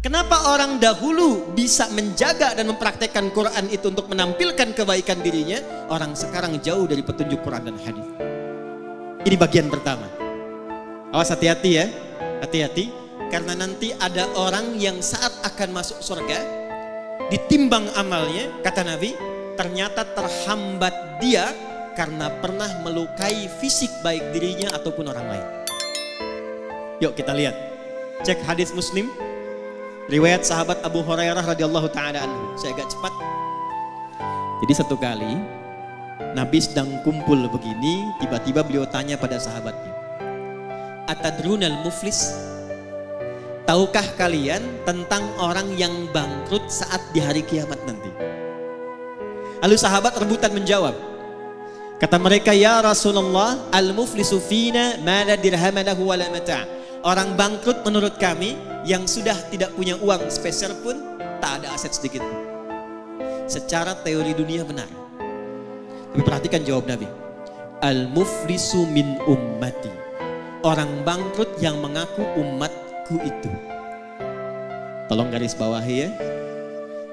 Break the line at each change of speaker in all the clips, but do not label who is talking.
Kenapa orang dahulu bisa menjaga dan mempraktekkan Quran itu untuk menampilkan kebaikan dirinya? Orang sekarang jauh dari petunjuk Quran dan hadis. Ini bagian pertama. Awas, hati-hati ya. Hati-hati. Karena nanti ada orang yang saat akan masuk surga, ditimbang amalnya, kata Nabi, ternyata terhambat dia karena pernah melukai fisik baik dirinya ataupun orang lain. Yuk kita lihat. Cek hadis Muslim. Riwayat sahabat Abu Hurairah radhiyallahu taala anhu. Saya agak cepat. Jadi satu kali Nabi sedang kumpul begini, tiba-tiba beliau tanya pada sahabatnya, "Atadrunal muflis?" Tahukah kalian tentang orang yang bangkrut saat di hari kiamat nanti? Lalu sahabat rebutan menjawab. Kata mereka, "Ya Rasulullah, al-muflisu fina ma la dirhama lahu wa la mata'." Orang bangkrut menurut kami yang sudah tidak punya uang sepeser pun, tak ada aset sedikit pun. Secara teori dunia benar. Tapi perhatikan jawab Nabi. Al-muflisu min ummati. Orang bangkrut yang mengaku umatku itu. Tolong garis bawahi ya.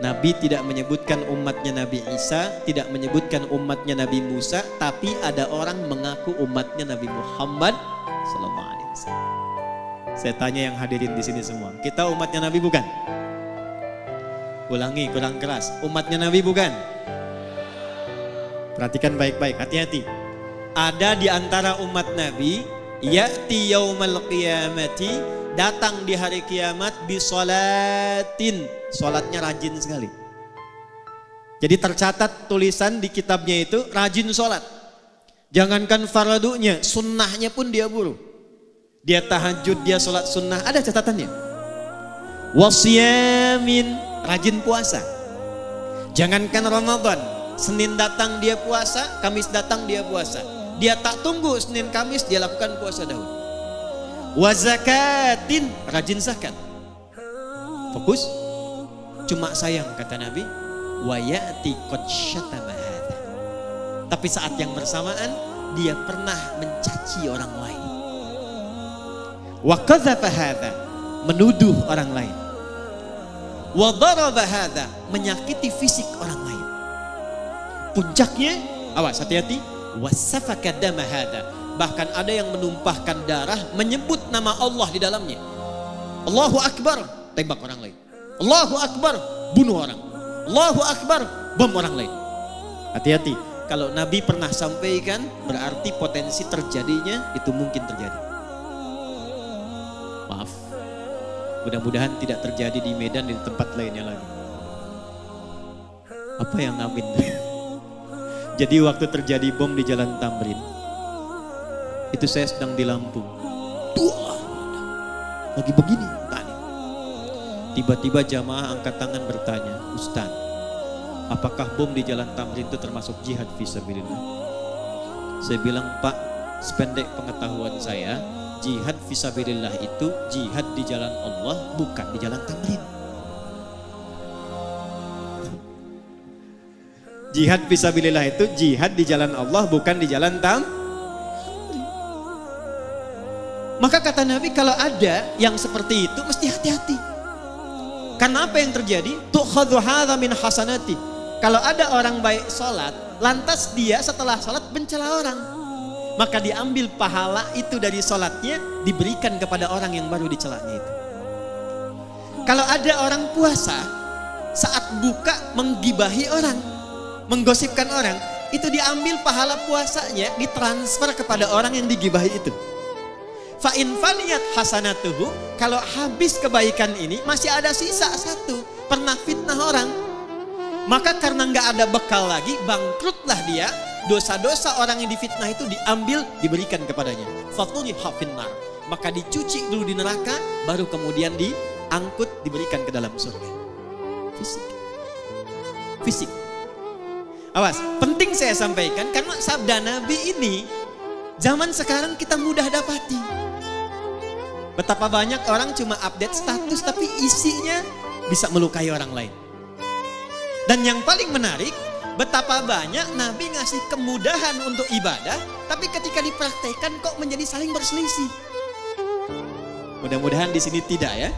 Nabi tidak menyebutkan umatnya Nabi Isa, tidak menyebutkan umatnya Nabi Musa, tapi ada orang mengaku umatnya Nabi Muhammad sallallahu alaihi wasallam. Saya tanya yang hadirin di sini semua, kita umatnya Nabi bukan? Ulangi, kurang keras. Umatnya Nabi bukan? Perhatikan baik-baik, hati-hati. Ada di antara umat Nabi, ya'ti yaumal qiyamati, datang di hari kiamat bisolatin, solatnya rajin sekali. Jadi tercatat tulisan di kitabnya itu rajin solat. Jangankan fardunya, sunnahnya pun dia buru. Dia tahajud, dia sholat sunnah, ada catatannya. Wasyamin, rajin puasa. Jangankan Ramadan, Senin datang dia puasa, Kamis datang dia puasa. Dia tak tunggu Senin Kamis, dia lakukan puasa dahulu. Wazakatin, rajin zakat. Fokus. Cuma sayang kata Nabi, wayati qad syatama hadza. Tapi saat yang bersamaan dia pernah mencaci orang lain. Wa qadzafa hadza, menuduh orang lain. Wa daraba hadza, menyakiti fisik orang lain. Puncaknya, awas hati-hati, wasafaka dama hadza, bahkan ada yang menumpahkan darah, menyebut nama Allah di dalamnya. Allahu Akbar, tembak orang lain. Allahu Akbar, bunuh orang. Allahu Akbar, bom orang lain. Hati-hati, kalau Nabi pernah sampaikan berarti potensi terjadinya itu mungkin terjadi. Maaf, mudah-mudahan tidak terjadi di Medan, di tempat lainnya lagi. Apa yang amin? Jadi waktu terjadi bom di Jalan Tamrin, itu saya sedang di Lampung. Lagi begini tadi. Tiba-tiba jamaah angkat tangan bertanya, "Ustaz, apakah bom di Jalan Tamrin itu termasuk jihad fisabilillah?" Saya bilang, "Pak, sependek pengetahuan saya, jihad fisabilillah itu jihad di jalan Allah, bukan di Jalan Tamrin." Jihad fisabilillah itu jihad di jalan Allah, bukan di Jalan Tamrin. Maka kata Nabi, kalau ada yang seperti itu mesti hati-hati. Karena apa yang terjadi? Tukhadhu hadza min hasanati. Kalau ada orang baik sholat, lantas dia setelah sholat mencela orang, maka diambil pahala itu dari sholatnya, diberikan kepada orang yang baru dicelanya itu. Kalau ada orang puasa, saat buka menggibahi orang, menggosipkan orang, itu diambil pahala puasanya, ditransfer kepada orang yang digibahi itu. Fa'in faniyat hasanatuhu, kalau habis kebaikan ini masih ada sisa satu, pernah fitnah orang, maka karena nggak ada bekal lagi, bangkrutlah dia. Dosa-dosa orang yang difitnah itu diambil, diberikan kepadanya. Fatuliha finnar, maka dicuci dulu di neraka, baru kemudian diangkut, diberikan ke dalam surga. Fisik. Awas, penting saya sampaikan karena sabda Nabi ini zaman sekarang kita mudah dapati. Betapa banyak orang cuma update status tapi isinya bisa melukai orang lain. Dan yang paling menarik, betapa banyak Nabi ngasih kemudahan untuk ibadah, tapi ketika dipraktekkan kok menjadi saling berselisih. Mudah-mudahan di sini tidak ya.